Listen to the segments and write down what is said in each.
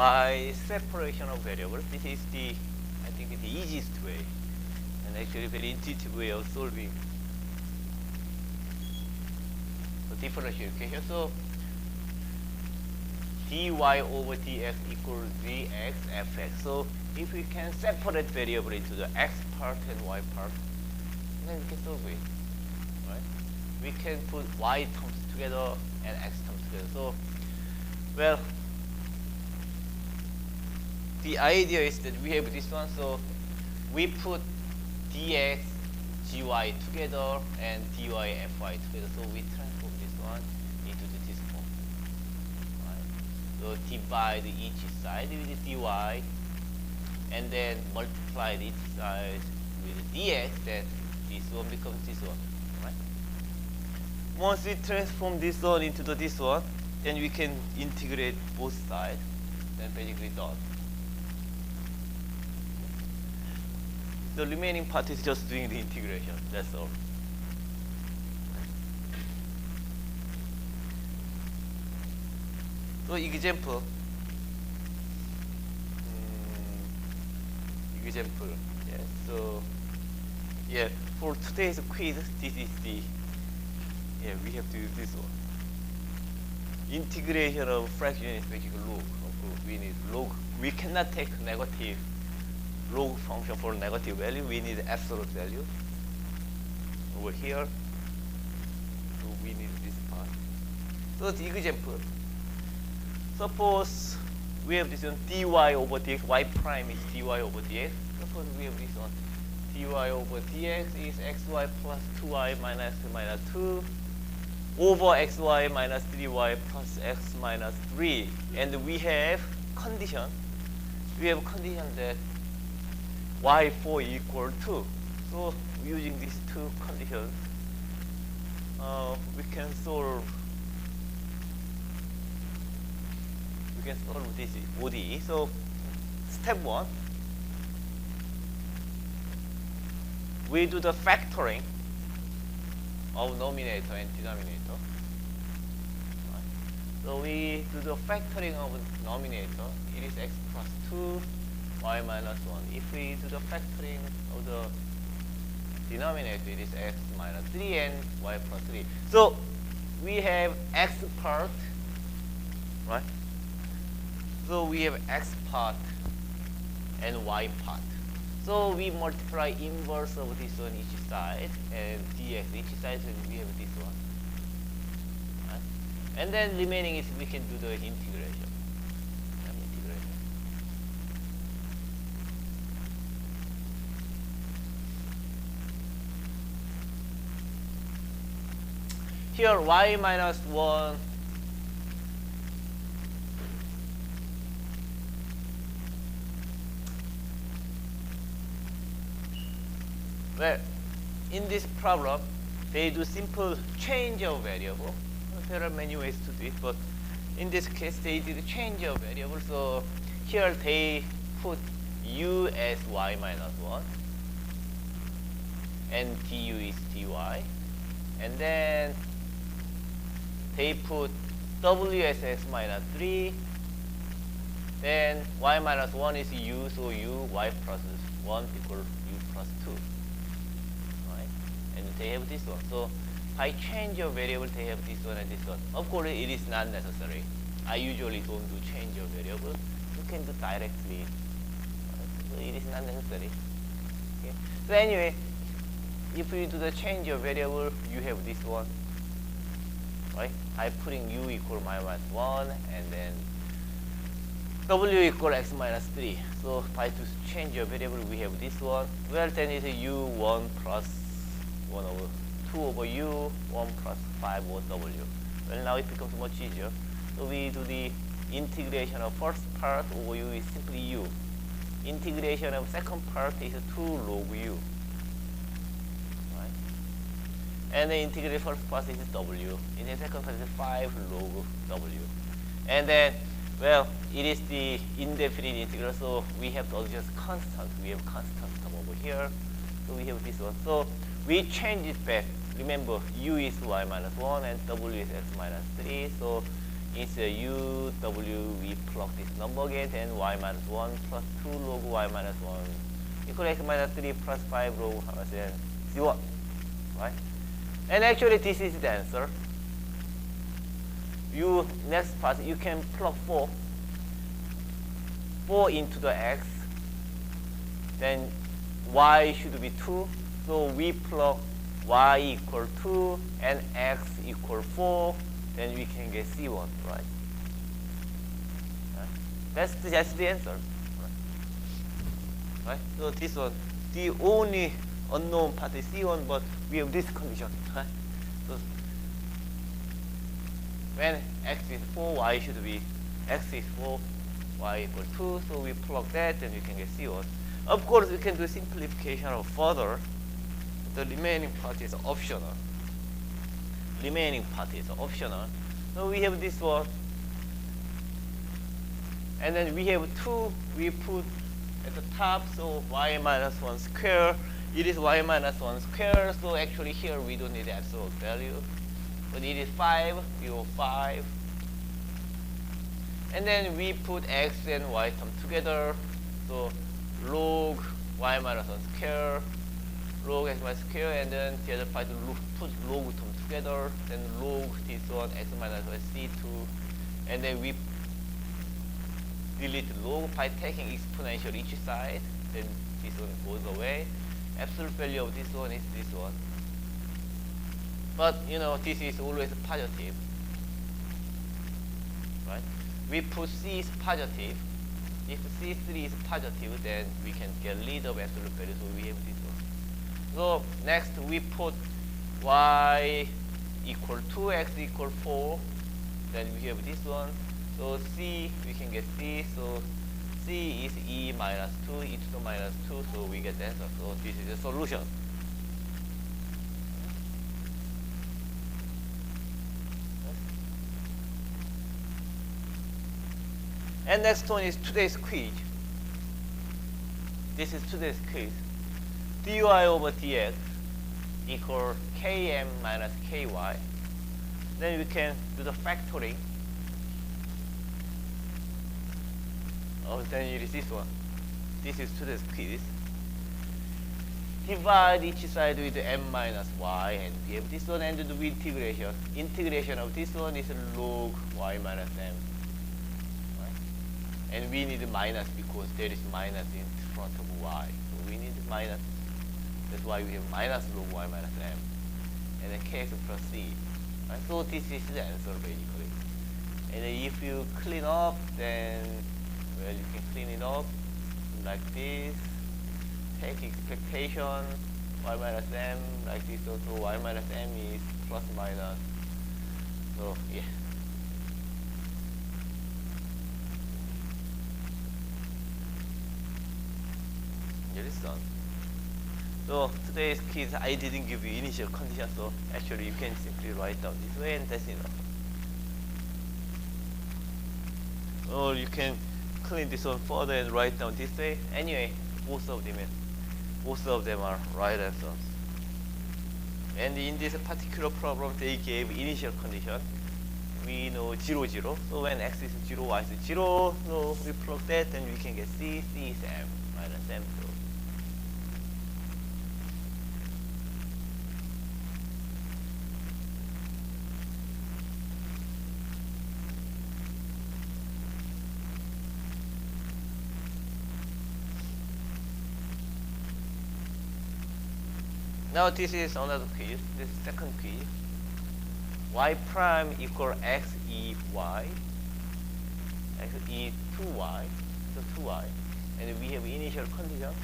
by separation of variables. This is the, I think, the easiest way, and actually very intuitive way of solving the differential equation. So dy over dx equals dx fx. So if we can separate variable into the x part and y part, then we can solve it, right? We can put y terms together and x terms together. So, well, the idea is that we have this one, so we put dx gy together and dy fy together. So we transform this one into this form, right? So divide each side with dy, and then multiply each side with dx. Then this one becomes this one, right? Once we transform this one into this one, then we can integrate both sides. Then basically done. The remaining part is just doing the integration. That's all. So example. Example. Yeah. So yeah, for today's quiz, this is the, yeah, we have to use this one. Integration of fraction is basically log. Of course, we need log. We cannot take negative log function for negative value. We need absolute value over here. So we need this part. So the example. Suppose we have this one dy over dx. Y prime is dy over dx. Suppose we have this one dy over dx is xy plus 2y minus 2 over xy minus 3y plus x minus 3. And we have condition. We have condition that y4 equal 2. So using these two conditions, we can solve this ODE. So step 1, we do the factoring of numerator and denominator. Right. So we do the factoring of numerator. It is x plus 2, y minus 1. If we do the factoring of the denominator, it is x minus 3 and y plus 3. So we have x part, right? So we have x part and y part. So we multiply inverse of this one each side and dx each side, and we have this one. Right? And then remaining is we can do the integration. Here y minus 1 well, in this problem they do simple change of variable. There are many ways to do it, but in this case they did change of variable. So here they put u as y minus 1 and du is dy, and then they put w as x minus 3, then y minus 1 is u, so u, y plus 1 equals u plus 2. Right? And they have this one. So by change of variable, they have this one and this one. Of course, it is not necessary. I usually don't do change of variable. You can do directly. Right? So it is not necessary. Okay? So anyway, if you do the change of variable, you have this one. Right? By putting u equal minus 1 and then w equal x minus 3. So by to change your variable, we have this one. Well, then it's u1 plus 1 over 2 over u, 1 plus 5 over w. Well, now it becomes much easier. So we do the integration of first part over u is simply u. Integration of second part is 2 log u. And the integrated first part is w. In the second part is 5 log w. And then, well, it is the indefinite integral, so we have to adjust constant. We have constant term over here. So we have this one. So we change it back. Remember, u is y minus 1 and w is x minus 3. So instead of u, w, we plug this number again, then y minus 1 plus 2 log y minus 1 equal x minus 3 plus 5 log c1, right? And actually this is the answer. You, next part, you can plug 4 into the x, then y should be 2, so we plug y equal 2 and x equal 4, then we can get C1, right? That's the answer, right? So this one, the only unknown part is C1, but we have this condition, right? So when x is 4, y should be, x is 4, y equal 2, so we plug that, then we can get C1. Of course, we can do simplification of further. The remaining part is optional. So we have this one. And then we have 2, we put at the top, so y minus 1 square. It is y minus 1 square, so actually here we don't need absolute value. But it is 5, we have 5. And then we put x and y term together. So log y minus 1 square, log x minus square, and then the other part put log term together, then log this one x minus 1 c2, and then we delete log by taking exponential each side, then this one goes away. Absolute value of this one is this one. But you know, this is always positive, right? We put c is positive. If C3 is positive, then we can get rid of absolute value, so we have this one. So next we put y equal 2, x equal 4, then we have this one. So C, we can get C, so C is e minus 2, e to the minus 2, so we get the answer. So this is the solution. And next one is today's quiz. This is today's quiz. dy over dx equal km minus ky. Then we can do the factoring. Then it is this one. This is today's quiz. Divide each side with m minus y, and we have this one, and do integration. Integration of this one is log y minus m. And we need minus because there is minus in front of y. So we need minus. That's why we have minus log y minus m. And then kx plus c. Right? So this is the answer basically. And then if you clean up, then, well, you can clean it up like this. Take expectation, y minus m, like this also. Y minus m is plus minus. So, yeah. It is done. So today's quiz, I didn't give you initial condition, so actually you can simply write down this way, and that's enough. Or you can clean this one further and write down this way. Anyway, both of them are right answers. And in this particular problem, they gave initial condition. We know 0, 0. So when x is 0, y is 0, so we plug that, then we can get c. C is m minus m2. Now this is another quiz. This is second quiz. Y prime equal x e y. X e 2y. So 2y. And we have initial condition.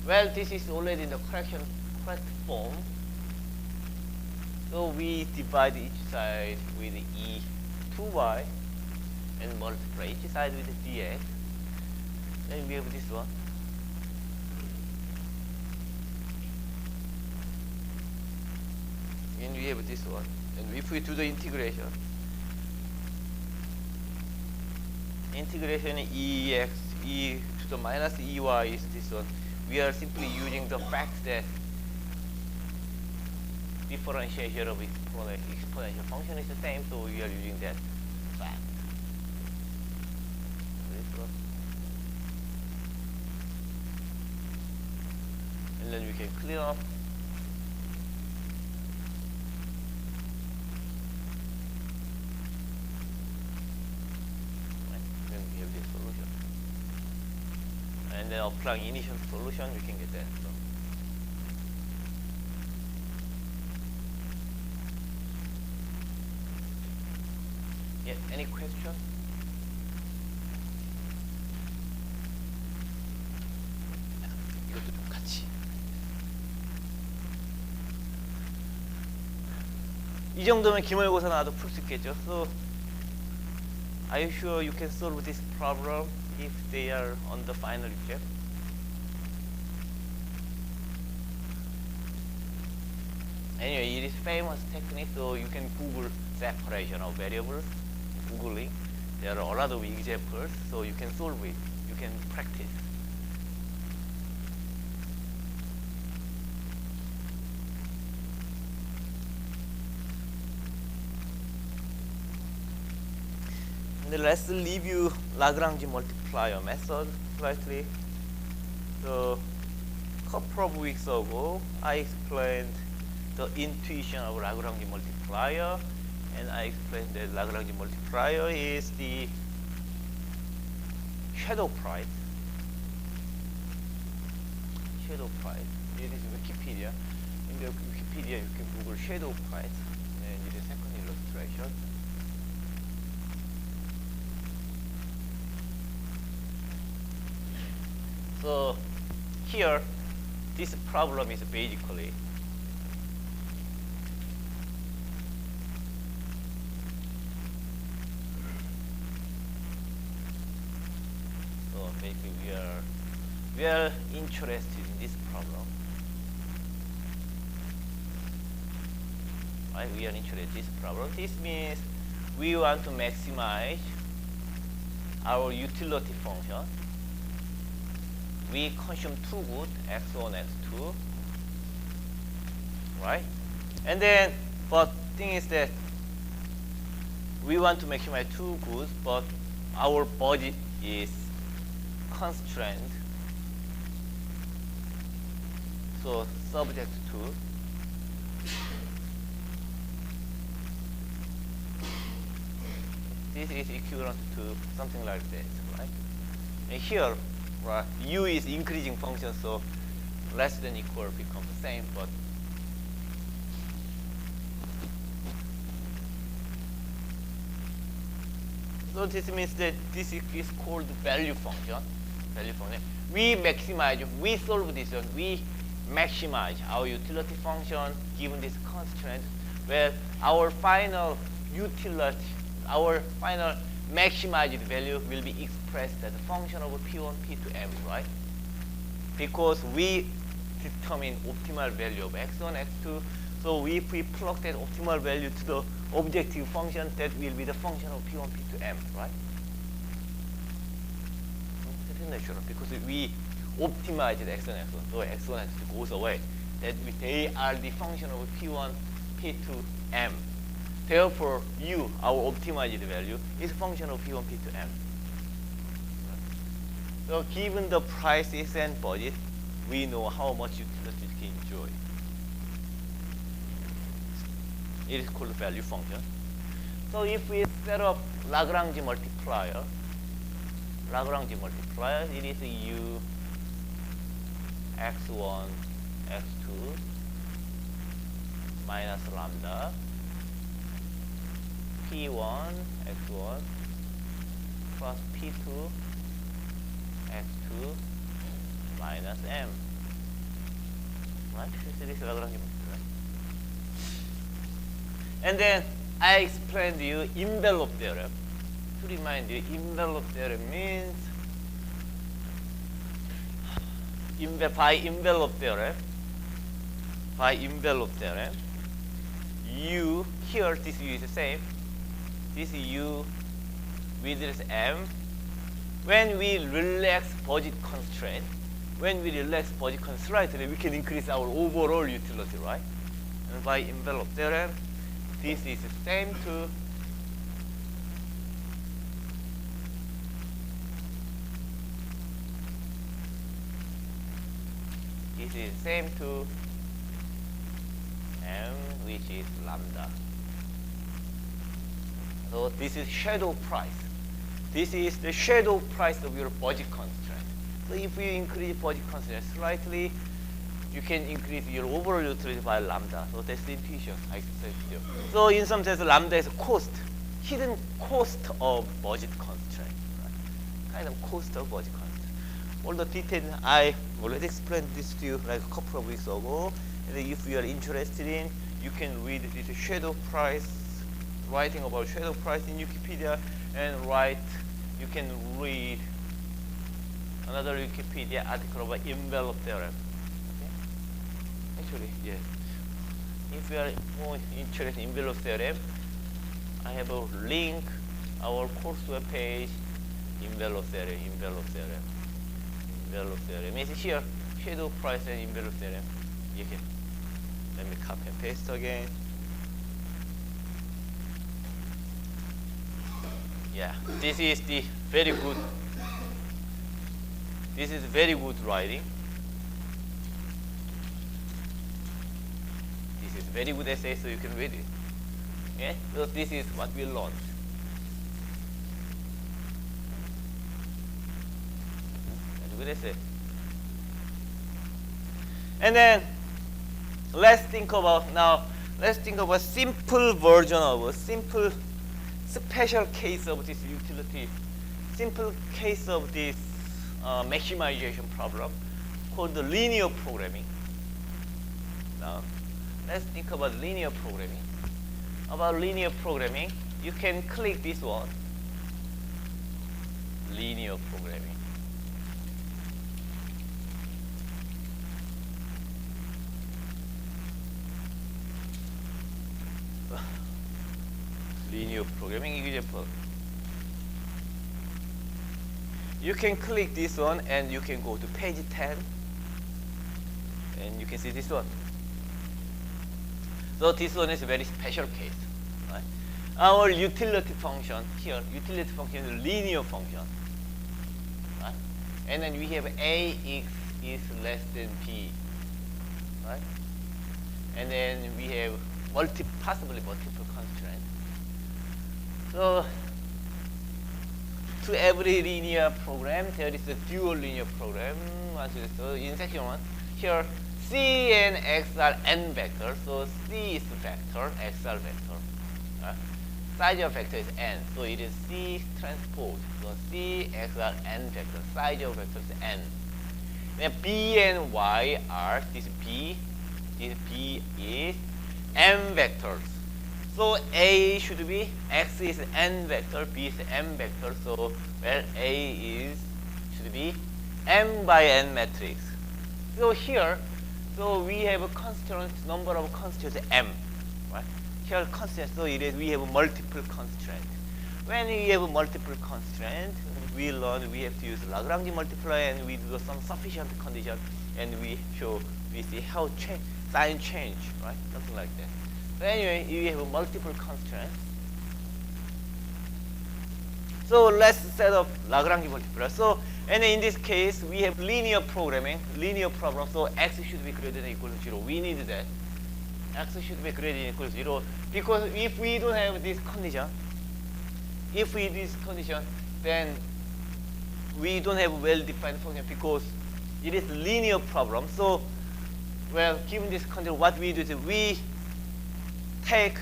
Well, this is already in the correct form. So we divide each side with e 2y and multiply each side with dx. Then we have this one. And we have this one. And if we do the integration, ex e to the minus ey is this one. We are simply using the fact that differentiation of exponential function is the same, so we are using that fact. And then we can clear up. Then we have this solution. And then applying initial solution, we can get that. So. Yeah, any question? 이것도 좀 같이. 이 정도면 기말고사 나와도 풀 수 있겠죠. So, are you sure you can solve this problem if they are on the final exam? Anyway, it is famous technique, so you can Google separation of variables. Googling, there are a lot of examples, so you can solve it. You can practice. And let's review Lagrange multiplier method slightly. So, a couple of weeks ago, I explained the intuition of Lagrange multiplier, and I explained that Lagrange multiplier is the shadow price. Shadow price. It is Wikipedia. In the Wikipedia, you can Google shadow price, and it is second illustration. So here, this problem is basically we are interested in this problem. Right? We are interested in this problem. This means we want to maximize our utility function. We consume two goods, x1, x2, right? And then, but thing is that we want to maximize two goods, but our budget is constrained. So subject to this is equivalent to something like this, right? And here, right, u is increasing function, so less than equal becomes the same, but so this means that this is called value function. Value function. We maximize, we solve this one, we maximize our utility function given this constraint, where our final utility, our final maximized value will be expressed as a function of P1, P2, M, right? Because we determine optimal value of x1, x2, so if we plug that optimal value to the objective function, that will be the function of P1, P2, M, right? That is natural, because we optimized x1, x1, so x1, x2 goes away. That they are the function of P1, P2, M. Therefore, u, our optimized value, is a function of P1, P2, M. So given the prices and budget, we know how much utility we can enjoy. It is called value function. So if we set up Lagrange multiplier, it is u x1, x2 minus lambda p1 x1 plus p2 x2 minus m. Right? This is Lagrange multiplier. And then I explained to you envelope theorem. To remind you, envelope theorem means by envelope theorem, u, here this u is the same. This u with this m. When we relax budget constraint, slightly, we can increase our overall utility, right? And by envelope theorem, this is same to m, which is lambda. So this is shadow price. This is the shadow price of your budget constraint. So if you increase budget constraint slightly, you can increase your overall utility by lambda. So that's the intuition I explained to you. So in some sense, lambda is a cost, hidden cost of budget constraint. Right? Kind of cost of budget constraint. All the details I already explained this to you like a couple of weeks ago. And if you are interested in, you can read this shadow price, writing about shadow price in Wikipedia, and you can read another Wikipedia article about envelope theorem. Okay? Actually, yes. If you are more interested in envelope theorem, I have a link, our course web page, envelope theorem. It's here, shadow price and envelope theorem. You can, let me copy and paste again. Yeah, this is very good writing. This is very good essay, so you can read it. Yeah, so this is what we learned. Very good essay. And then let's think about simple version of a simple special case of this utility, simple case of this maximization problem called the linear programming. Now, let's think about linear programming. About linear programming, you can click this one, linear programming. Linear programming example. You can click this one and you can go to page 10 and you can see this one. So this one is a very special case. Right? Our utility function here, utility function is a linear function. Right? And then we have ax is less than b. Right? And then we have possibly multiple constraints. So to every linear program, there is a dual linear program. So in section 1, here C and X are n vectors. So C is vector, X are vector. Size of vector is n. So it is C transpose. So C, X are n vectors. Size of vector is n. Then B and Y are this B is m vectors. So A should be, X is n vector, B is m vector. So A should be m by n matrix. So here, so we have a constant number of constraints m, right? Here constant, so we have multiple constraint. When we have multiple constraint, we learn we have to use Lagrange multiplier and we do some sufficient condition and we see how sign change, right? Something like that. So anyway, we have multiple constraints. So let's set up Lagrange multiplier. So, and in this case, we have linear programming, linear problem. So x should be greater than or equal to 0. We need that. X should be greater than or equal to 0. Because if we don't have this condition, then we don't have a well-defined function because it is linear problem. So, well, given this condition, what we do is we take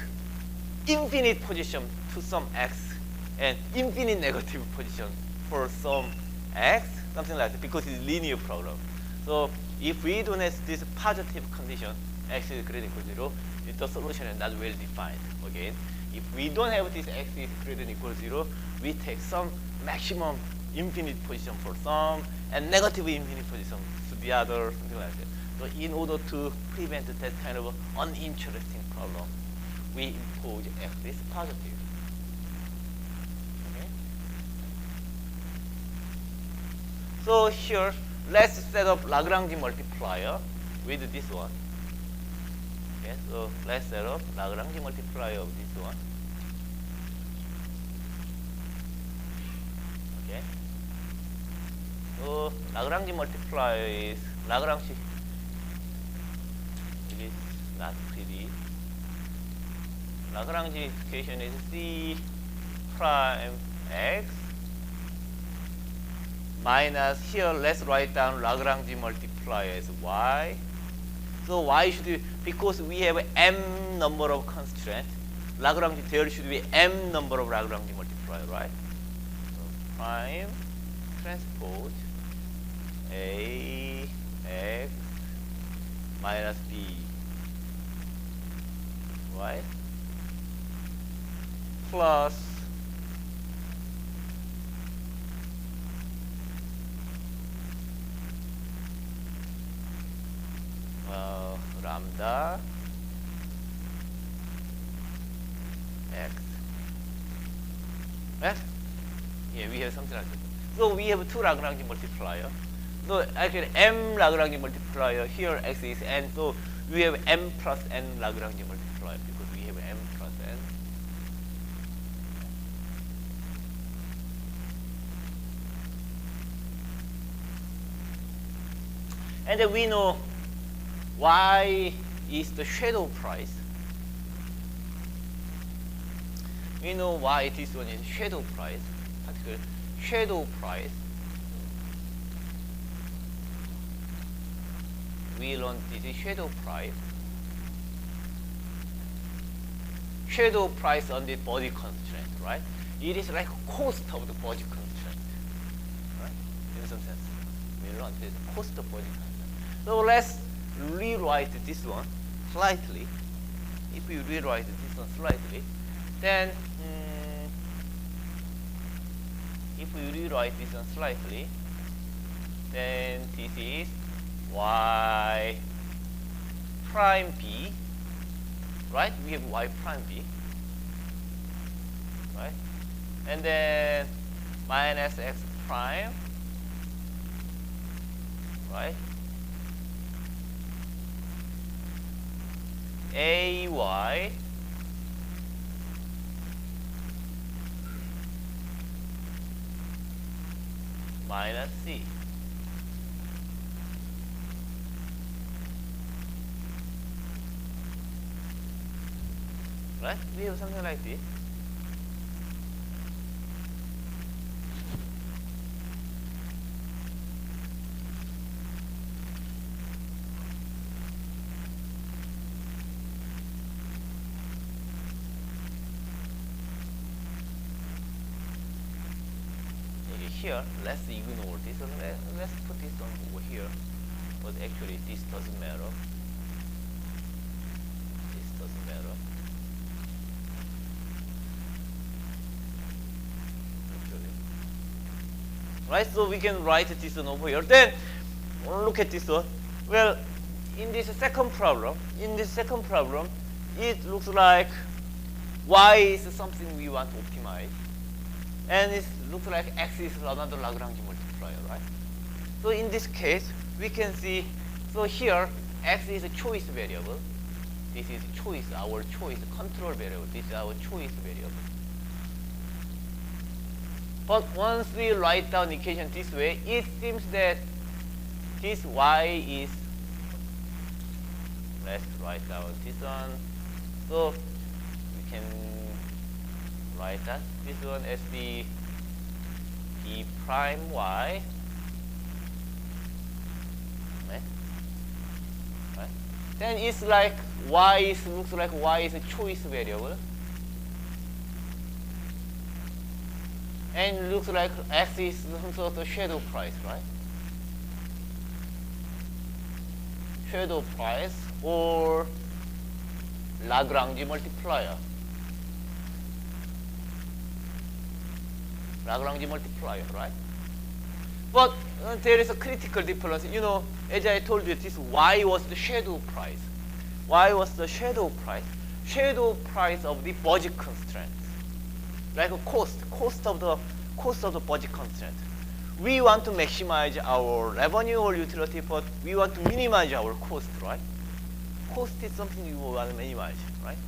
infinite position to some x and infinite negative position for some x, something like that, because it's a linear problem. So if we don't have this positive condition, x is greater than or equal to 0, the solution is not well defined. Again, if we don't have this x is greater than or equal to 0, we take some maximum infinite position for some and negative infinite position to the other, something like that. So in order to prevent that kind of uninteresting problem, we impose x is positive. Okay? So here, let's set up Lagrange multiplier with this one. Okay, so let's set up Lagrange multiplier of this one. Okay. So Lagrange multiplier is Lagrange. It is not pretty. Lagrange equation is C prime X minus, here let's write down Lagrange multiplier as Y. So Y should be, because we have m number of constraints, Lagrange, there should be m number of Lagrange multiplier, right? So prime transpose A X minus B, right? Plus lambda X. Right? Yeah, we have something like that. So we have two Lagrange multiplier. So actually m Lagrange multiplier, here X is n, so we have m plus n Lagrange multiplier because we have m plus n. And then we know Y is the shadow price. We know why this one is shadow price, particularly shadow price. We learned this is shadow price. Shadow price on the body constraint, right? It is like cost of the body constraint, right? In some sense, we learned this cost of body constraint. So let's rewrite this one slightly. If we rewrite this one slightly, then if we rewrite this one slightly, then this is y prime b, right? We have y prime b, right? And then minus x prime, right? AY minus C. Right? We have something like this. Here, let's ignore this. Let's put this one over here. But actually, this doesn't matter. This doesn't matter. Actually. Right, so we can write this one over here. Then, look at this one. Well, in this second problem, it looks like y is something we want to optimize. And it looks like x is another Lagrange multiplier, right? So in this case, we can see, so here, x is a choice variable. This is choice, our choice, control variable. This is our choice variable. But once we write down the equation this way, it seems that this y is, let's write down this one. So we can write that this one as the b prime y, right? Right? Then it's like looks like y is a choice variable, and looks like x is some sort of shadow price, right? Shadow price or Lagrange multiplier. Lagrange multiplier, right? But there is a critical difference. You know, as I told you, this y was the shadow price. Y was the shadow price. Shadow price of the budget constraints, like a cost of the budget constraint. We want to maximize our revenue or utility, but we want to minimize our cost, right? cost is something you want to minimize, right?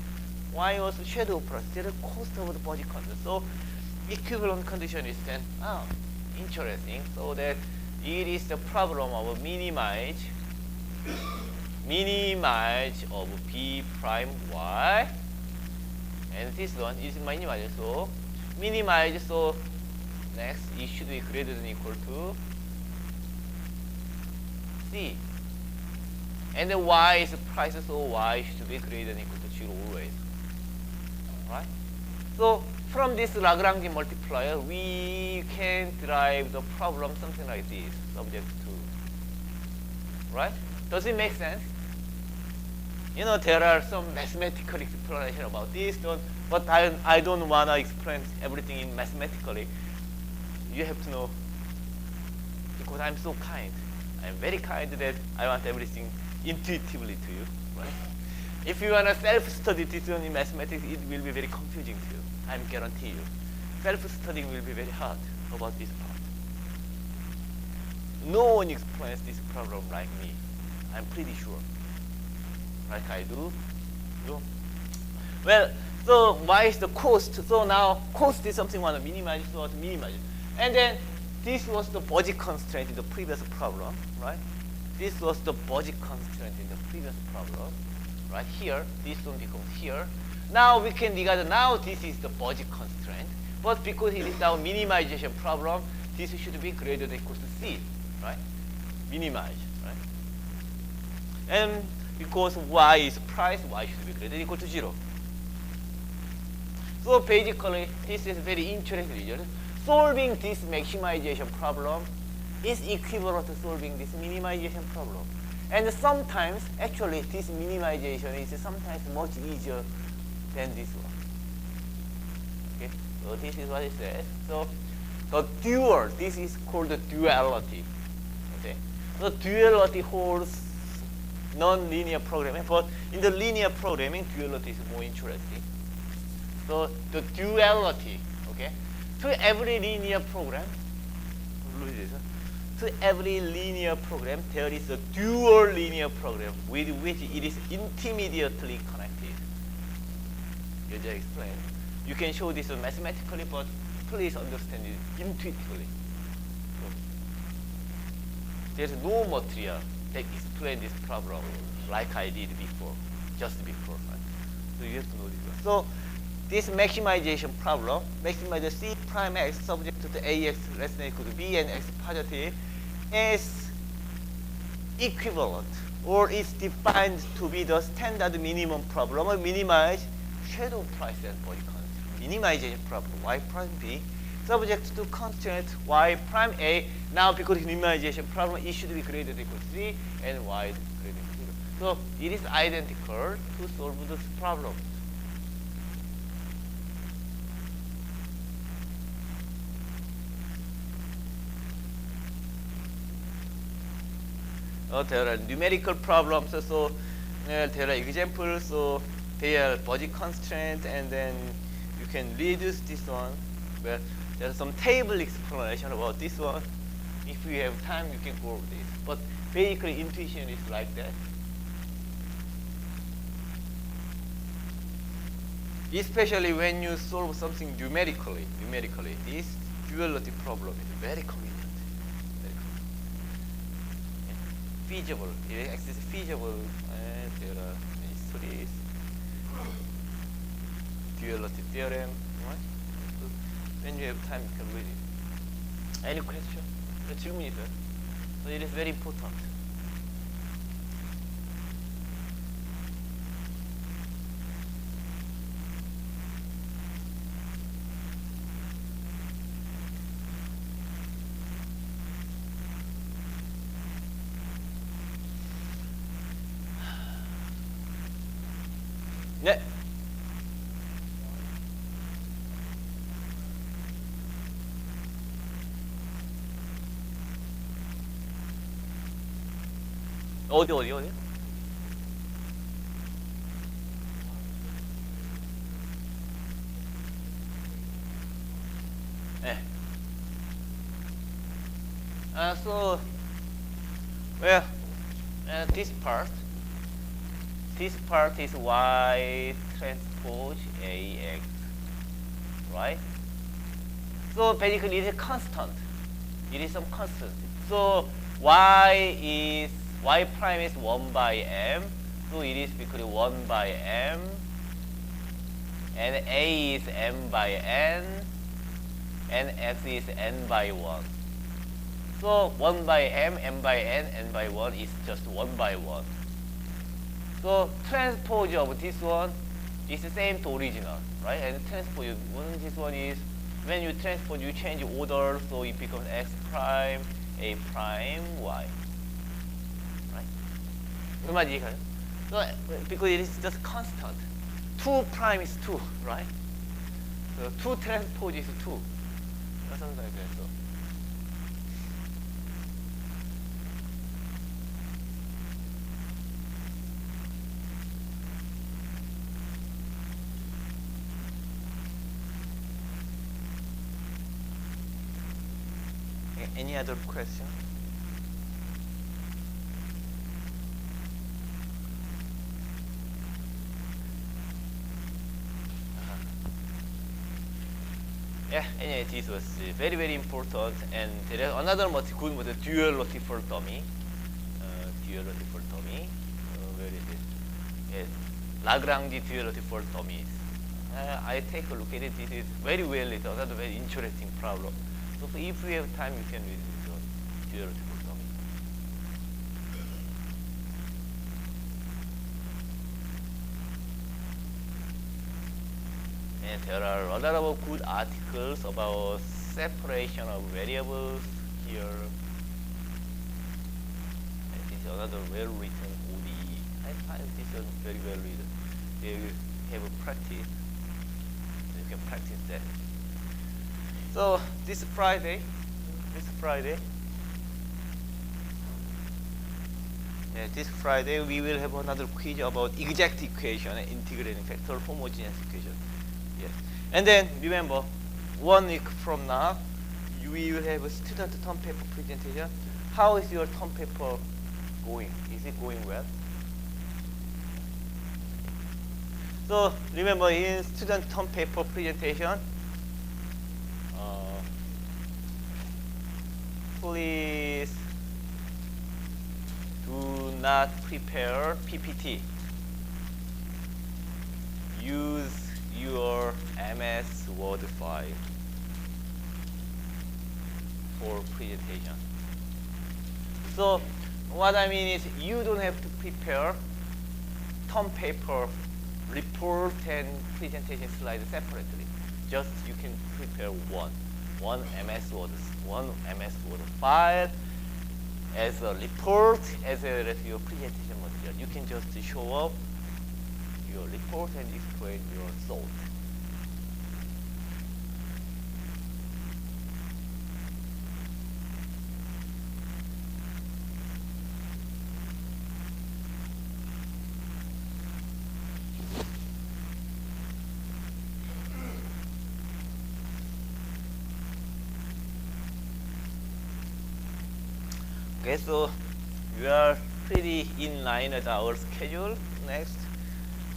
Y was shadow price, the cost of the body content. So equivalent condition is then interesting. So that it is the problem of minimize of B prime Y, and this one is minimize. So minimize. So next it should be greater than equal to C. And then Y is price, so Y should be greater than equal to 0 always. Right? So from this Lagrange multiplier, we can derive the problem something like this, subject to. Right? Does it make sense? You know, there are some mathematical explanation about this, but I don't want to explain everything in mathematically. You have to know, because I'm so kind. I'm very kind that I want everything intuitively to you, right? If you want to self-study this one in mathematics, it will be very confusing to you. I guarantee you. Self-studying will be very hard about this part. No one explains this problem like me. I'm pretty sure. Like I do. You? Well, so why is the cost? So now cost is something we want to minimize, so to minimize it. And then this was the budget constraint in the previous problem, right? This was the budget constraint in the previous problem, right? Here, this one becomes here. Now we can regard, now this is the budget constraint, but because it is now minimization problem, this should be greater than equal to C, right? Minimize, right? And because Y is price, Y should be greater than equal to 0. So basically, this is very interesting result. Solving this maximization problem is equivalent to solving this minimization problem. And sometimes, actually, this minimization is sometimes much easier than this one. Okay, so this is what it says. So the dual, this is called the duality. Okay, the duality holds non-linear programming, but in the linear programming, duality is more interesting. So the duality, okay, to every linear program, there is a dual linear program with which it is intermediately connected. You just explain. You can show this mathematically, but please understand it intuitively. So there's no material that explains this problem like I did before, just before. Right? So you have to know this one. So this maximization problem, maximize the C prime x subject to the AX less than equal to B and X positive, is equivalent or is defined to be the standard minimum problem or minimize shadow price and body constraint. Minimization problem Y prime B subject to constraint Y prime A. Now because it's minimization problem, it should be greater than equal to C and Y is greater than equal to 0. So it is identical to solve this problem. There are numerical problems, so there are examples, so they are budget constraint, and then you can reduce this one. But there's some table explanation about this one. If you have time, you can go over this. But basically, intuition is like that. Especially when you solve something numerically, this duality problem is very convenient. Feasible. X is feasible, and there are histories, duality theorem. Right? So when you have time, you can read it. Any question? 질문 있어요? So it is very important. 네. 어디? 네. So, well, this part this part is y transpose ax, right? So basically it is constant. It is some constant. So y prime is 1 by m. So it is because 1 by m. And a is m by n. And x is n by 1. So 1 by m, m by n, n by 1 is just 1 by 1. So transpose of this one is the same to original, right? And transpose of this one is when you transpose, you change order, so it becomes x prime, a prime, y. Right? 그 말 이해가요? So because it is just constant. 2 prime is 2, right? So 2 transpose is 2. Something like that. So. Any other question? Yeah, anyway, this was very, very important. And there is another good model, duality for dummy. Duality for dummy. Where is it? Yes, Lagrange duality for dummies. I take a look at it. This is very well. It's another very interesting problem. So if we have time, you can read this one, duality for dummy. And there are a lot of good articles about separation of variables here. And this is another well-written ODE. I find this one very well written. They have a practice. You can practice that. So this Friday, we will have another quiz about exact equation and integrating factor homogeneous equation. Yes. And then remember, 1 week from now, we will have a student term paper presentation. How is your term paper going? Is it going well? So remember, in student term paper presentation, please do not prepare PPT. Use your MS Word file for presentation. So what I mean is you don't have to prepare term paper report and presentation slides separately. Just you can prepare one MS Word file as a report, as well as your presentation material. You can just show up your report and explain your thought. Okay, so we are pretty in line with our schedule. Next,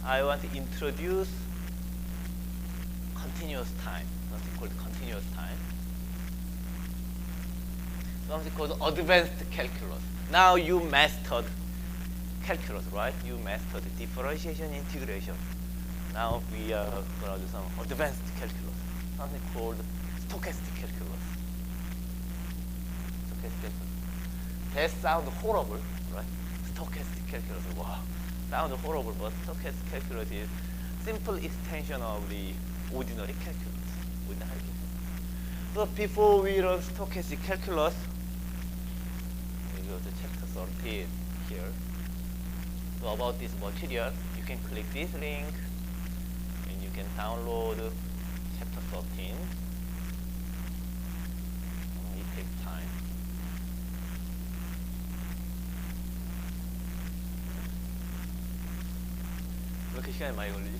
I want to introduce continuous time, something called continuous time, something called advanced calculus. Now you mastered calculus, right? You mastered differentiation, integration. Now we are going to do some advanced calculus, something called stochastic calculus. Stochastic calculus. That sounds horrible, right? Stochastic calculus, wow. Sounds horrible, but stochastic calculus is simple extension of the ordinary calculus. So before we learn stochastic calculus, we go to chapter 13 here. So about this material, you can click this link and you can download chapter 13. It takes time. 왜 이렇게 시간이 많이 걸리지?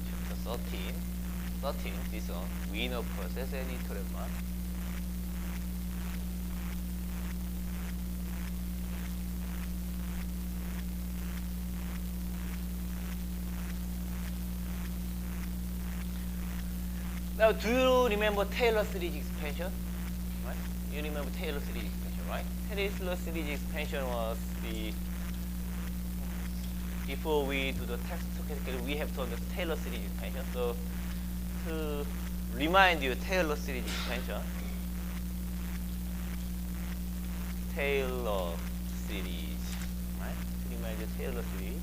Chapter 13, this one, Wiener process and theorem. Now, do you remember Taylor series expansion? Right? You remember Taylor series expansion, right? Taylor series expansion was the before we do the text stochastic, we have to understand Taylor series expansion. So to remind you, Taylor series expansion, Taylor series, right? To remind you, Taylor series.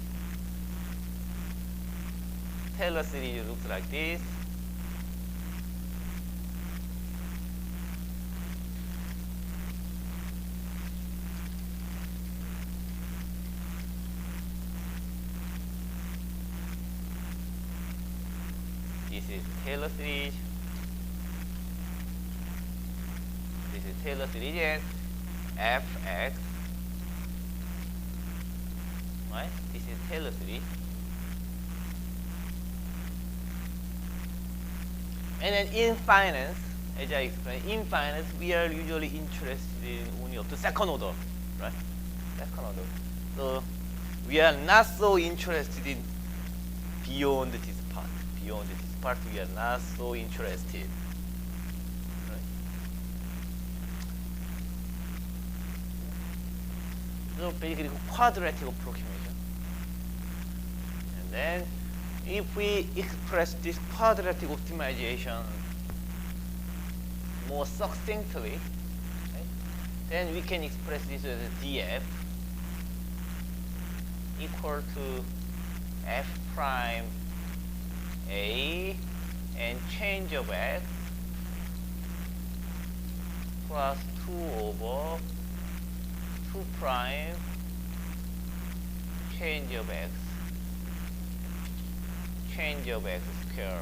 Taylor series looks like this. This is Taylor series. This is Taylor series and fx. Right? This is Taylor series. And then in finance, as I explained, in finance we are usually interested in only up to second order, right? Second order. So we are not so interested in beyond this part. Beyond this part, we are not so interested. Right? So basically, quadratic approximation. And then, if we express this quadratic optimization more succinctly, right, then we can express this as df equal to f prime a and change of x plus 2 over 2 prime change of x square.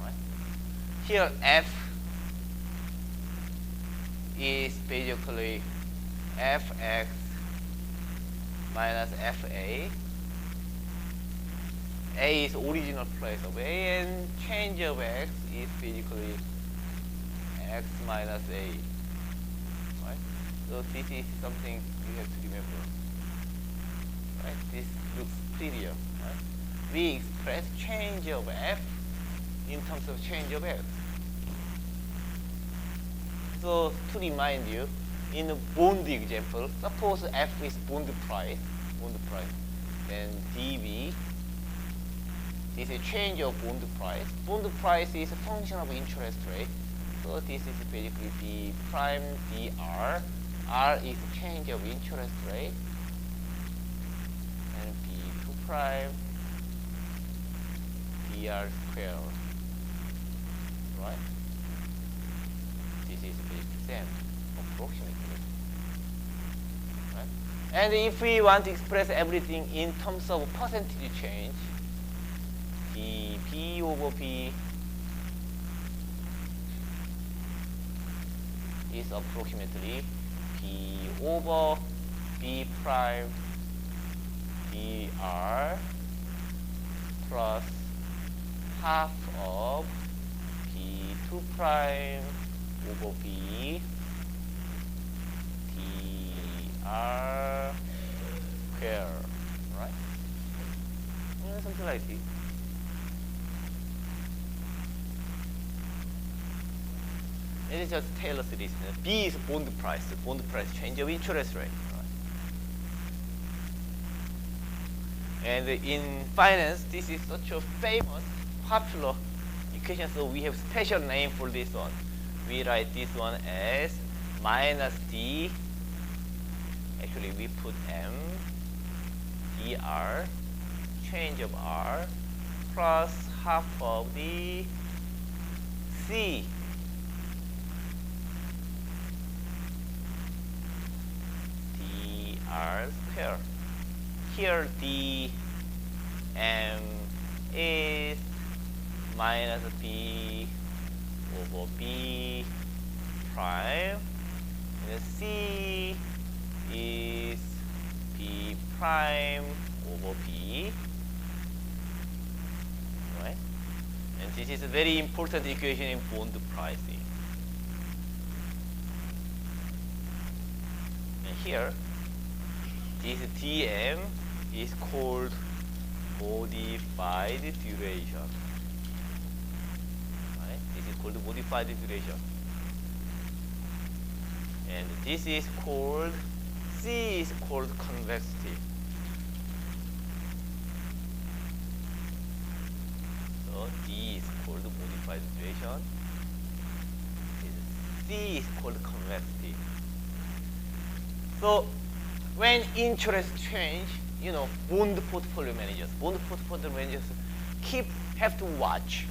Right? Here f is basically fx minus fa. A is original place of A, and change of x is basically x minus A. Right? So this is something you have to remember. Right? This looks prettier. Right? We express change of f in terms of change of x. So to remind you, in the bond example, suppose f is bond price, then dv. This is change of bond price. Bond price is a function of interest rate. So this is basically d prime dr. R is change of interest rate. And b2 prime dr square. Right? This is basically same, approximately. Right? And if we want to express everything in terms of percentage change, P over P is approximately P over B prime dr plus half of P2 prime over B dr square, right? Something like this. It is just Taylor series. B is bond price change of interest rate. Right? And in finance, this is such a famous, popular equation, so we have special name for this one. We write this one as minus D, actually we put M, dr, change of R, plus half of the C, dr square. Here d m is minus b over b prime, and c is b prime over b, right? And this is a very important equation in bond pricing. And here, this dm is called modified duration. This is called modified duration. And this is called, C is called convexity. So D is called modified duration. C is called convexity. So when interest change, you know, bond portfolio managers have to watch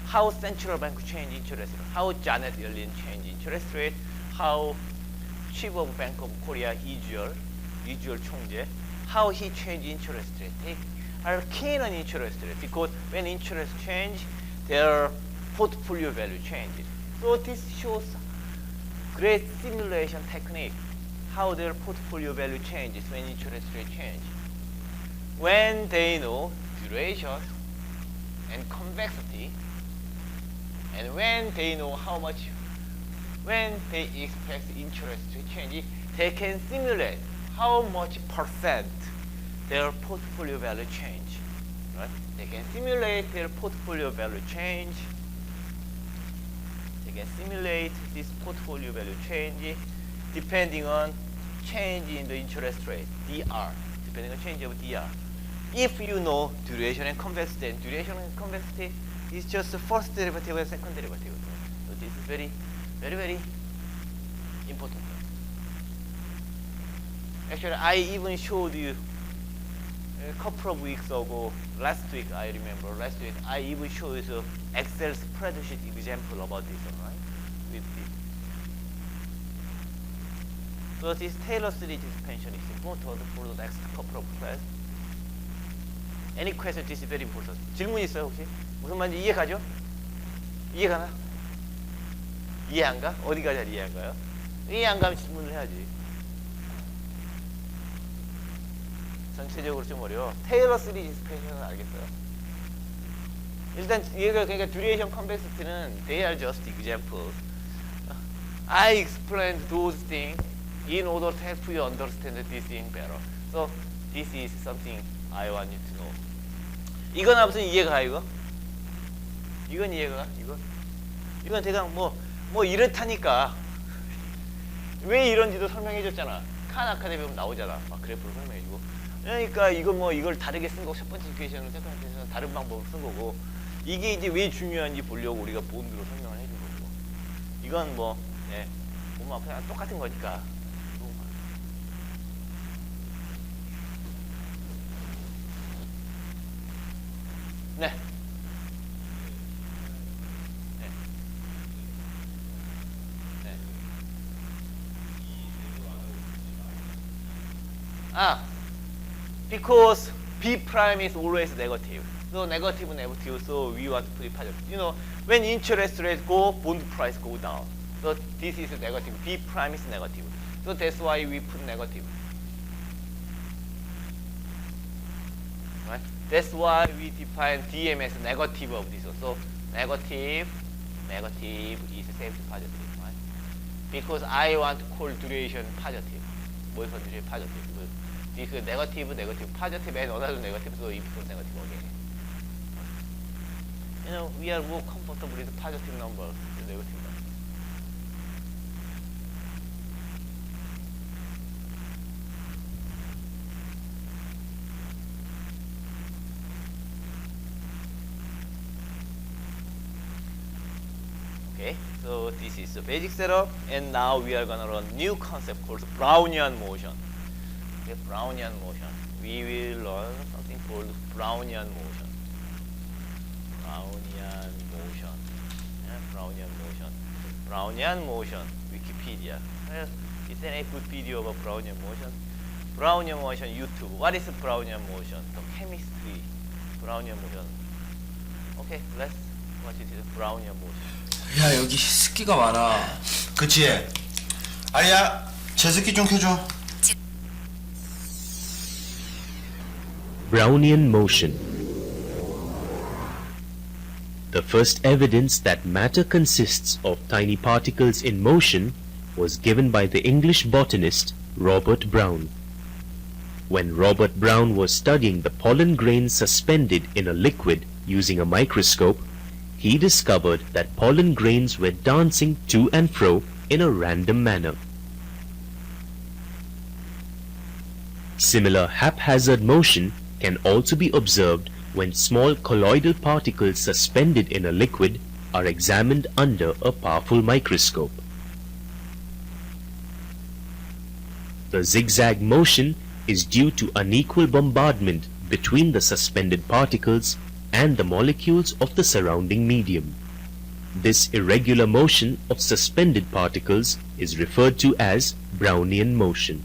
how central bank change interest rate, how Janet Yellen change interest rate, how Chief of Bank of Korea 이주열 총재, how he change interest rate. They are keen on interest rate because when interest change, their portfolio value changes. So this shows great simulation technique, how their portfolio value changes when interest rate change. When they know duration and convexity, and when they know when they expect interest to change, they can simulate how much percent their portfolio value change. Right? They can simulate their portfolio value change. They can simulate this portfolio value change depending on change in the interest rate, DR, depending on change of DR. If you know duration and convexity, and duration and convexity is just the first derivative and second derivative. So this is very, very, very important. Actually, I even showed you a couple of weeks ago, last week, I remember, I even showed you the Excel spreadsheet example about this one, right? With this. So this Taylor series expansion is important for the next couple of classes. Any question? This is very important. 질문 있어요 혹시? 무슨 말인지 이해 가죠? 이해 가나? 이해 안 가? 어디가 잘 이해 안 가요? 이해 안 가면 질문을 해야지. 전체적으로 좀 어려워. 테일러 시리즈 익스펜션은 알겠어요? 일단 얘가 그러니까 듀레이션 컨벡시티는 they are just examples. I explained those things in order to help you understand this thing better. So this is something I want you to know. 이건 무슨 이해가 가 이거? 이건 이해가 가? 이건 대강 뭐 이렇다니까. 왜 이런지도 설명해줬잖아. 칸 아카데미 보면 나오잖아. 막 그래프로 설명해주고. 그러니까 이걸 다르게 쓴 거 첫 번째 이퀘이션은 세컨드 이퀘이션은 다른 방법으로 쓴 거고, 이게 이제 왜 중요한지 보려고 우리가 본드로 설명을 해준 거고. 이건 보면 그냥 똑같은 거니까. 네. Because B prime is always negative. So negative, so we want to put it positive. You know, when interest rates go, bond price go down. So this is negative. B prime is negative. So that's why we put negative. Right? That's why we define DM as negative of this. So negative is the same to positive. Right? Because I want to call duration positive. What is duration positive? This is negative, positive, and another negative, so it becomes negative again. You know, we are more comfortable with positive numbers than negative numbers. Okay, so this is the basic setup, and now we are gonna run new concept called Brownian motion. Okay, Brownian motion. We will learn something called Brownian motion. Brownian motion. Yeah, Brownian motion. Brownian motion. Wikipedia. It's a good video about Brownian motion. Brownian motion YouTube. What is Brownian motion? The chemistry. Brownian motion. Okay, let's watch it. Brownian motion. 야, 여기 습기가 많아. 그치? 아리야, 제습기 좀 켜줘. Brownian motion. The first evidence that matter consists of tiny particles in motion was given by the English botanist Robert Brown. When Robert Brown was studying the pollen grains suspended in a liquid using a microscope, he discovered that pollen grains were dancing to and fro in a random manner. Similar haphazard motion can also be observed when small colloidal particles suspended in a liquid are examined under a powerful microscope. The zigzag motion is due to unequal bombardment between the suspended particles and the molecules of the surrounding medium. This irregular motion of suspended particles is referred to as Brownian motion.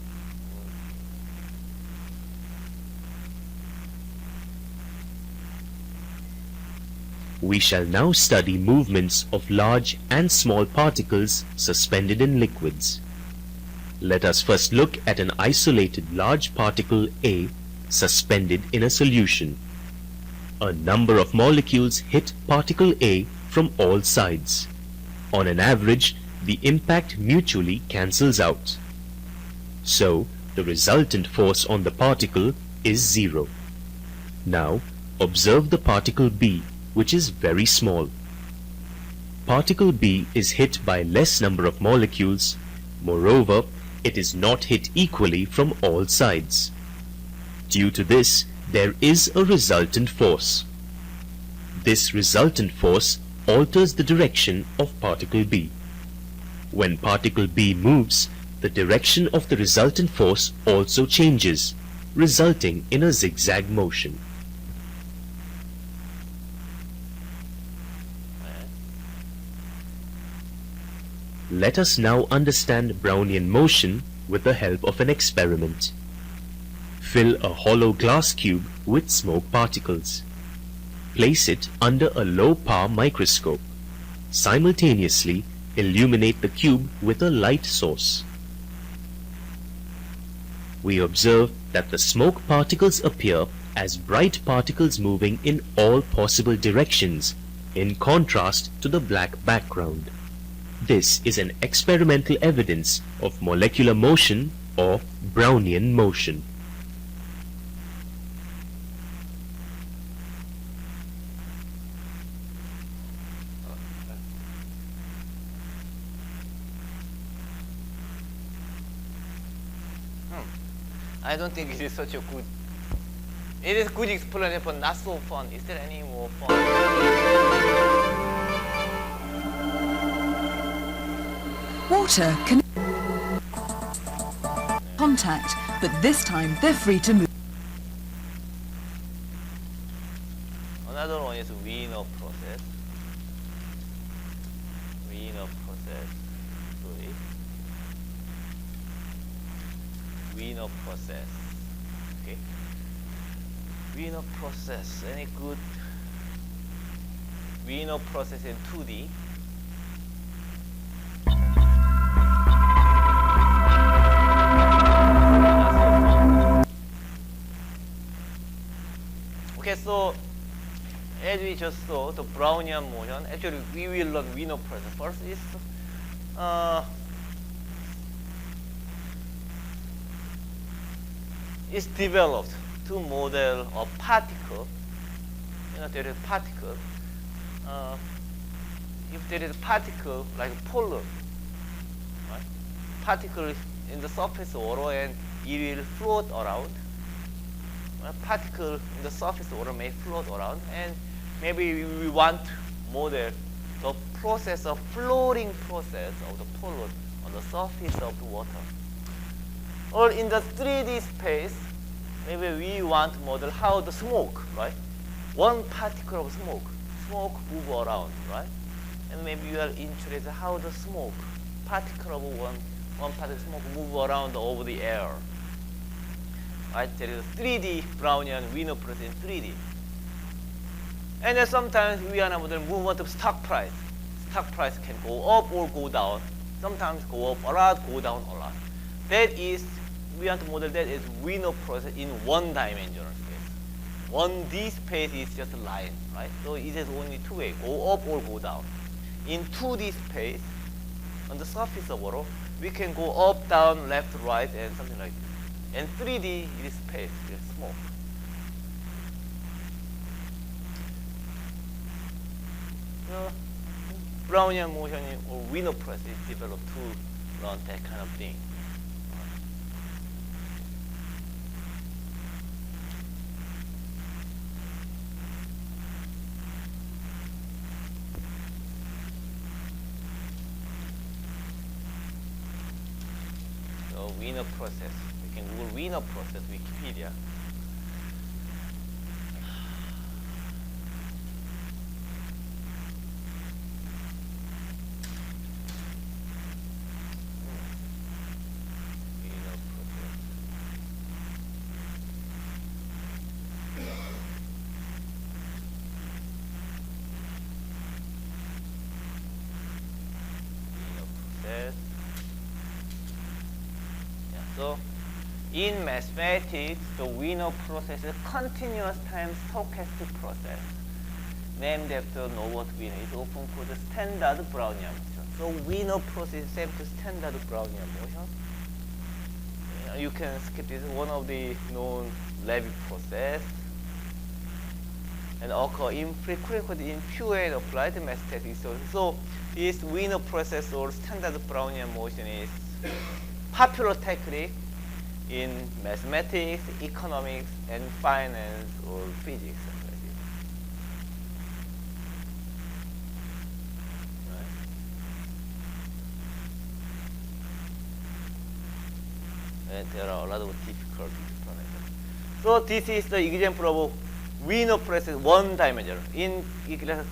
We shall now study movements of large and small particles suspended in liquids. Let us first look at an isolated large particle A suspended in a solution. A number of molecules hit particle A from all sides. On an average, the impact mutually cancels out. So, the resultant force on the particle is zero. Now, observe the particle B, which is very small. Particle B is hit by less number of molecules. Moreover, it is not hit equally from all sides. Due to this, there is a resultant force. This resultant force alters the direction of particle B. When particle B moves, the direction of the resultant force also changes, resulting in a zigzag motion. Let us now understand Brownian motion with the help of an experiment. Fill a hollow glass cube with smoke particles. Place it under a low-power microscope. Simultaneously, illuminate the cube with a light source. We observe that the smoke particles appear as bright particles moving in all possible directions, in contrast to the black background. This is an experimental evidence of molecular motion or Brownian motion. I don't think it is such a good. It is good explanation, but not so fun. Is there any more fun? Water can contact, but this time they're free to move. Another one is Wiener process. Wiener process. Sorry. Wiener process. Okay. Wiener process. Any good Wiener process in 2D? Okay, so as we just saw, the Brownian motion, actually we will learn Wiener process. First is developed to model a particle. You know, there is particle. If there is a particle like pollen, right? Particle in the surface of water and it will float around. A particle in the surface of water may float around, and maybe we want to model the process of floating process of the pollen on the surface of the water. Or in the 3D space, maybe we want to model how the smoke, right? One particle of smoke move around, right? And maybe you are interested how the smoke, particle of one particle of smoke move around over the air. Right? There is a 3D Brownian Wiener process in 3D. And then sometimes we are model movement of stock price. Stock price can go up or go down. Sometimes go up a lot, go down a lot. That is, we want to model that as Wiener process in one-dimensional space. 1D space is just a line, right? So it has only two ways, go up or go down. In 2D space, on the surface of water, we can go up, down, left, right, and something like that. And 3D is space, it is small. So Brownian motion or Wiener process is developed to run that kind of thing. So Wiener process. We can Google Wiener process Wikipedia. Wiener process. Wiener process. So in mathematics, the Wiener process is a continuous time stochastic process named after Norbert Wiener. It's often called the standard Brownian motion. So Wiener process is same to standard Brownian motion. You can skip this, one of the known Levy process, and occur infrequently in pure and applied mathematics. So this Wiener process or standard Brownian motion is popular technique in mathematics, economics, and finance or physics. And there are a lot of difficult explanations. So this is the example of Wiener process one dimensional. In star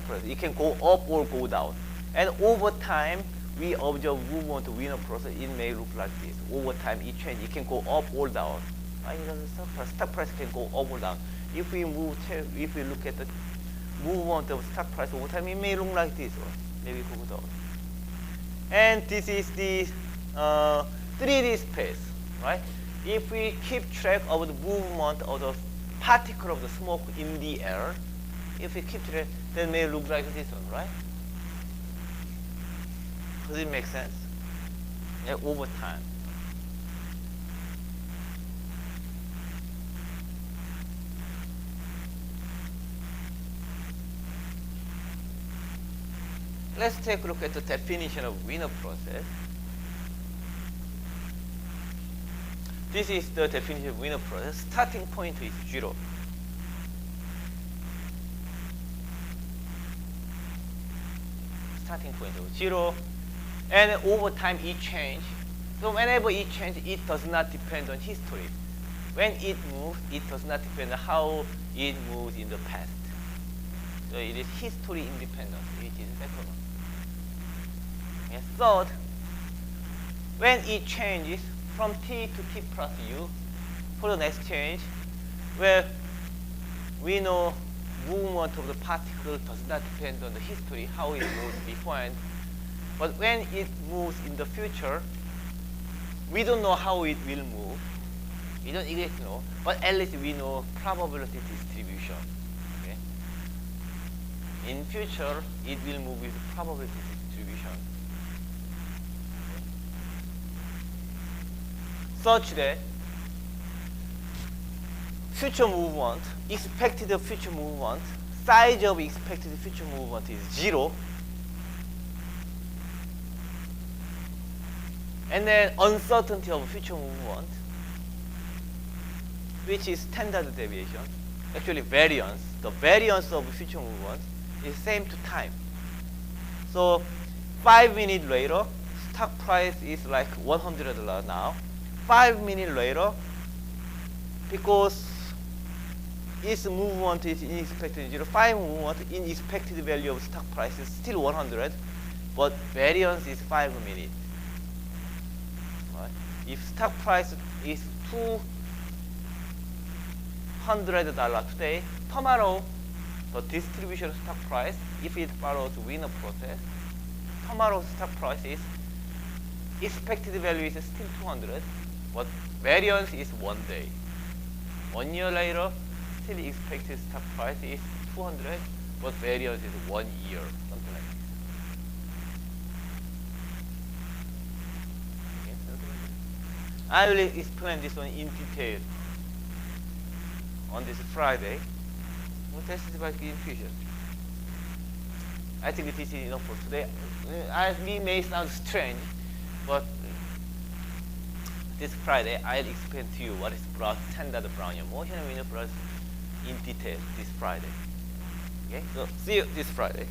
process, it can go up or go down. And over time, we observe movement of Wiener process. It may look like this. Over time, it changes. It can go up or down. Stock price can go up or down. If we look at the movement of stock price over time, it may look like this one. Maybe go down. And this is the 3D space, right? If we keep track of the movement of the particle of the smoke in the air, if we keep track, then it may look like this one, right? Does it make sense? Yeah, over time. Let's take a look at the definition of Wiener process. This is the definition of Wiener process. Starting point is 0. Starting point of 0. And over time it changes. So whenever it changes, it does not depend on history. When it moves, it does not depend on how it moves in the past. So it is history independent, which is second one. And third, when it changes from t to t plus u for the next change, where we know movement of the particle does not depend on the history, how it moves beforehand. But when it moves in the future, we don't know how it will move. We don't exactly know, but at least we know probability distribution. Okay? In future, it will move with probability distribution. Such that future movement, expected future movement, size of expected future movement is 0. And then uncertainty of future movement, which is standard deviation, actually variance. The variance of future movement is same to time. So 5 minutes later, stock price is like $100 now. 5 minutes later, because its movement is in expected 0, 5 movement in expected value of stock price is still 100, but variance is 5 minutes. Right? If stock price is $200 today, tomorrow the distribution of stock price, if it follows Wiener process, tomorrow's stock price is expected value is still 200, but variance is 1 day. 1 year later, still expected stock price is 200, but variance is 1 year, something like this. Okay, something like this. I will explain this one in detail on this Friday. We'll test it back in future. I think this is enough for today. We may sound strange, but this Friday I'll explain to you what is standard Brownian motion and linear process in detail this Friday. Okay, so see you this Friday.